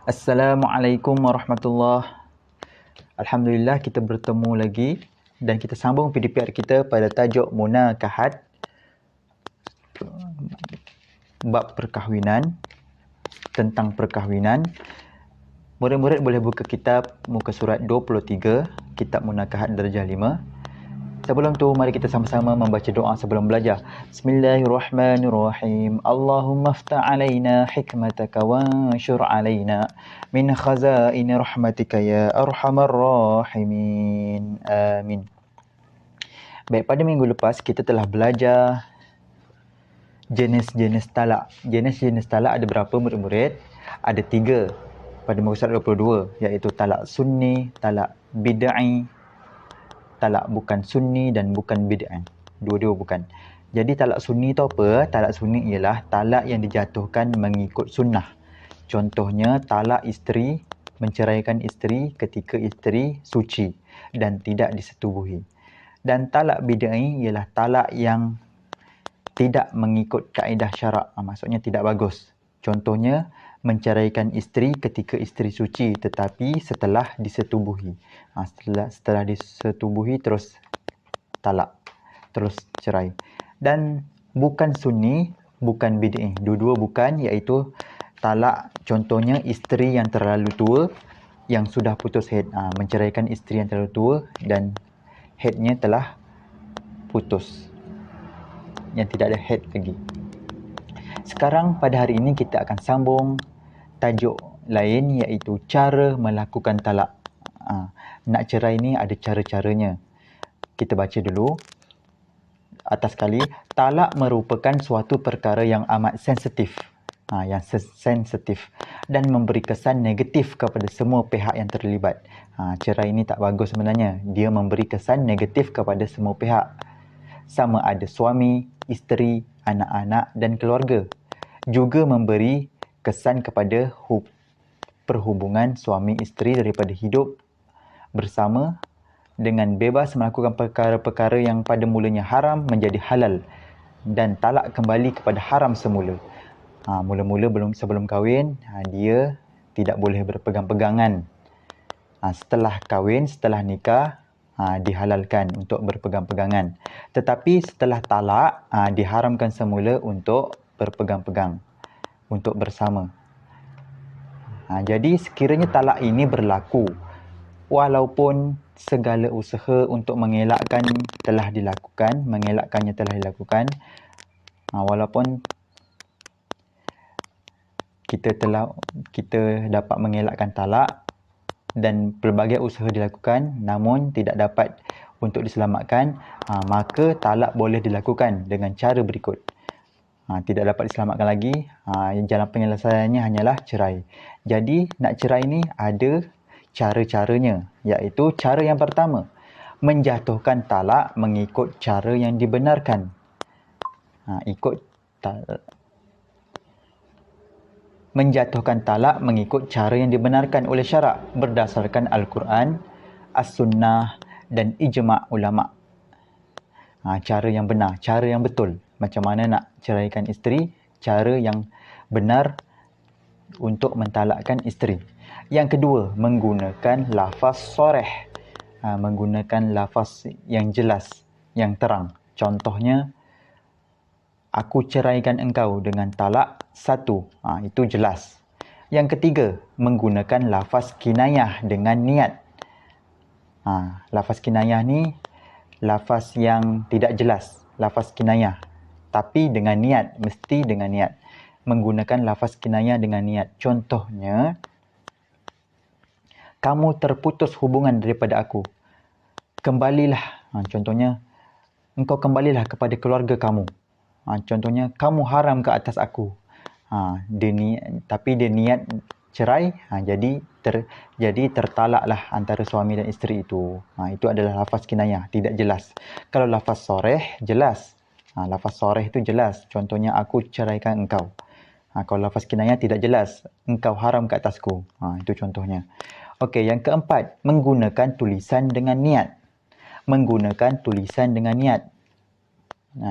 Assalamualaikum warahmatullahi. Alhamdulillah kita bertemu lagi dan kita sambung PDPR kita pada tajuk Munakahat, bab perkahwinan, tentang perkahwinan. Murid-murid boleh buka kitab muka surat 23, kitab Munakahat darjah 5. Sebelum tu, mari kita sama-sama membaca doa sebelum belajar. Bismillahirrahmanirrahim. Allahumma aftah alaina hikmataka wanshur alaina min khazaini rahmatika ya arhamar rahimin. Amin. Baik, pada minggu lepas kita telah belajar jenis-jenis talak. Jenis-jenis talak ada berapa, murid-murid? Ada 3 pada muka surat 22, iaitu talak sunni, talak bid'ai, talak bukan sunni dan bukan bid'ah. Dua-dua bukan. Jadi talak sunni tu apa? Talak sunni ialah talak yang dijatuhkan mengikut sunnah. Contohnya talak isteri, menceraikan isteri ketika isteri suci dan tidak disetubuhi. Dan talak bid'ah ialah talak yang tidak mengikut kaedah syarak. Maksudnya tidak bagus. Contohnya menceraikan isteri ketika isteri suci tetapi setelah disetubuhi. Setelah disetubuhi terus talak, terus cerai. Dan bukan sunni, bukan bid'ah. Dua-dua bukan, iaitu talak contohnya isteri yang terlalu tua yang sudah putus haid. Menceraikan isteri yang terlalu tua dan haidnya telah putus, yang tidak ada haid lagi. Sekarang pada hari ini kita akan sambung tajuk lain, iaitu cara melakukan talak. Nak cerai ni ada cara-caranya. Kita baca dulu. Atas sekali, talak merupakan suatu perkara yang amat sensitif. Yang sensitif dan memberi kesan negatif kepada semua pihak yang terlibat. Cerai ini tak bagus sebenarnya. Dia memberi kesan negatif kepada semua pihak. Sama ada suami, isteri, anak-anak dan keluarga. Juga memberi kesan kepada perhubungan suami isteri daripada hidup bersama dengan bebas melakukan perkara-perkara yang pada mulanya haram menjadi halal dan talak kembali kepada haram semula. Mula-mula sebelum kahwin, dia tidak boleh berpegang-pegangan. Setelah kahwin, setelah nikah, dihalalkan untuk berpegang-pegangan. Tetapi setelah talak, diharamkan semula untuk berpegang-pegang, untuk bersama. Jadi sekiranya talak ini berlaku, walaupun segala usaha untuk mengelakkannya telah dilakukan, walaupun kita dapat mengelakkan talak dan pelbagai usaha dilakukan namun tidak dapat untuk diselamatkan, maka talak boleh dilakukan dengan cara berikut. Tidak dapat diselamatkan lagi, jalan penyelesaiannya hanyalah cerai. Jadi nak cerai ni ada cara-caranya, iaitu cara yang pertama, menjatuhkan talak mengikut cara yang dibenarkan. Menjatuhkan talak mengikut cara yang dibenarkan oleh syarak berdasarkan Al-Quran, As-Sunnah dan Ijma' ulama'. Cara yang benar, cara yang betul. Macam mana nak ceraikan isteri, cara yang benar untuk mentalakkan isteri. Yang kedua, menggunakan lafaz soreh. Menggunakan lafaz yang jelas, yang terang. Contohnya, aku ceraikan engkau dengan talak 1. Itu jelas. Yang ketiga, menggunakan lafaz kinayah dengan niat. Lafaz kinayah ni lafaz yang tidak jelas, lafaz kinayah. Tapi dengan niat, mesti dengan niat. Menggunakan lafaz kinayah dengan niat. Contohnya, kamu terputus hubungan daripada aku. Kembalilah. Contohnya, engkau kembalilah kepada keluarga kamu. Contohnya, kamu haram ke atas aku. Tapi dia niat cerai, jadi tertalaklah antara suami dan isteri itu. Itu adalah lafaz kinayah, tidak jelas. Kalau lafaz soreh, jelas. Lafaz soreh itu jelas. Contohnya, aku ceraikan engkau. Kalau lafaz kinayah tidak jelas, engkau haram ke atasku. Itu contohnya. Okey, yang keempat, menggunakan tulisan dengan niat. Menggunakan tulisan dengan niat.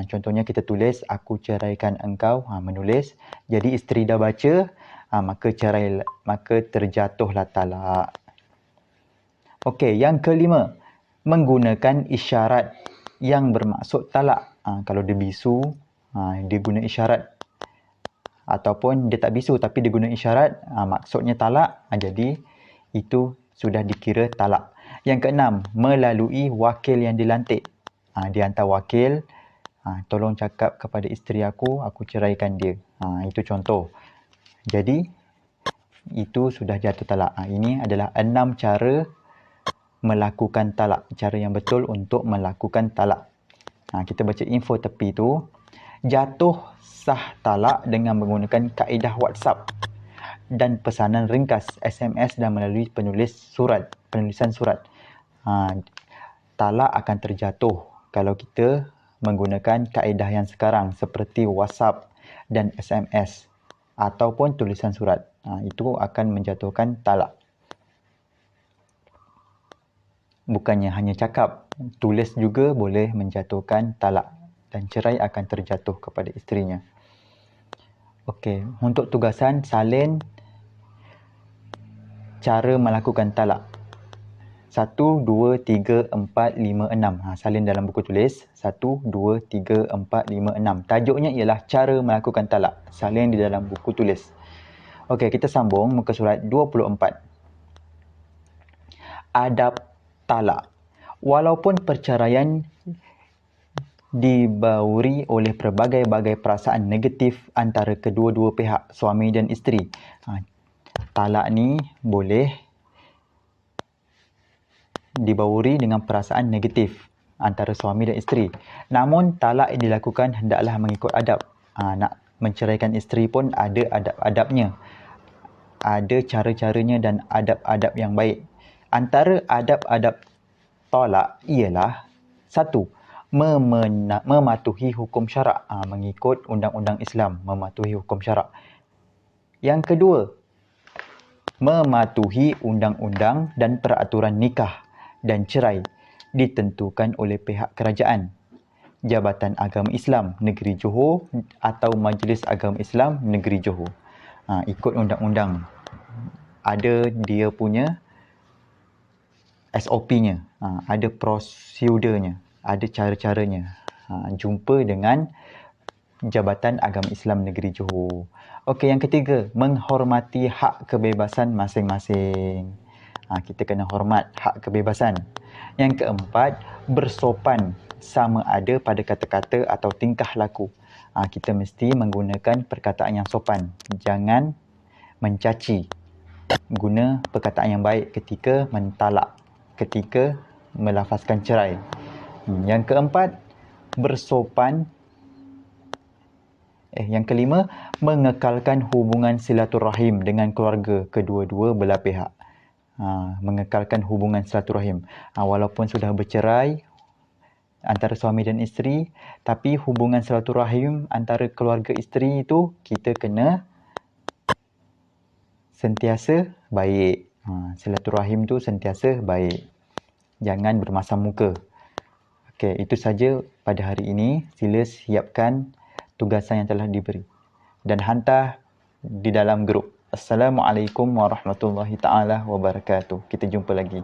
Contohnya kita tulis, aku ceraikan engkau, menulis. Jadi isteri dah baca, maka cerai, maka terjatuhlah talak. Okey, yang kelima, menggunakan isyarat yang bermaksud talak. Kalau dia bisu, dia guna isyarat. Ataupun dia tak bisu tapi dia guna isyarat, maksudnya talak, jadi itu sudah dikira talak. Yang keenam, melalui wakil yang dilantik. Dia hantar wakil, tolong cakap kepada isteri aku ceraikan dia. Itu contoh. Jadi, itu sudah jatuh talak. Ini adalah 6 cara melakukan talak. Cara yang betul untuk melakukan talak. Kita baca info tepi tu. Jatuh sah talak dengan menggunakan kaedah WhatsApp dan pesanan ringkas, SMS dan melalui penulisan surat. Talak akan terjatuh kalau kita menggunakan kaedah yang sekarang seperti WhatsApp dan SMS ataupun tulisan surat. Itu akan menjatuhkan talak. Bukannya hanya cakap, tulis juga boleh menjatuhkan talak dan cerai akan terjatuh kepada isterinya. Okey, untuk tugasan salin cara melakukan talak. 1, 2, 3, 4, 5, 6. Salin dalam buku tulis. 1, 2, 3, 4, 5, 6. Tajuknya ialah cara melakukan talak. Salin di dalam buku tulis. Okey, kita sambung muka surat 24. Adab talak. Walaupun perceraian dibauri oleh pelbagai-bagai perasaan negatif antara kedua-dua pihak, suami dan isteri. Talak ni boleh dibauri dengan perasaan negatif antara suami dan isteri. Namun talak yang dilakukan hendaklah mengikut adab. Nak menceraikan isteri pun ada adab-adabnya. Ada cara-caranya dan adab-adab yang baik. Antara adab-adab talak ialah 1. Mematuhi hukum syarak, mengikut undang-undang Islam, mematuhi hukum syarak. Yang kedua, mematuhi undang-undang dan peraturan nikah dan cerai ditentukan oleh pihak kerajaan, Jabatan Agama Islam Negeri Johor atau Majlis Agama Islam Negeri Johor. Ikut undang-undang. Ada dia punya SOP-nya, ada prosedurnya, ada cara-caranya. Jumpa dengan Jabatan Agama Islam Negeri Johor. Okey, yang ketiga, menghormati hak kebebasan masing-masing. Kita kena hormat hak kebebasan. Yang keempat, bersopan sama ada pada kata-kata atau tingkah laku. Kita mesti menggunakan perkataan yang sopan. Jangan mencaci. Guna perkataan yang baik ketika mentalak, ketika melafazkan cerai. Yang keempat, yang kelima, mengekalkan hubungan silaturahim dengan keluarga kedua-dua belah pihak. Mengekalkan hubungan silaturahim. Walaupun sudah bercerai antara suami dan isteri, tapi hubungan silaturahim antara keluarga isteri itu kita kena sentiasa baik. Silaturahim tu sentiasa baik. Jangan bermasam muka. Okey, itu saja pada hari ini. Sila siapkan tugasan yang telah diberi dan hantar di dalam grup. Assalamualaikum warahmatullahi taala wabarakatuh. Kita jumpa lagi.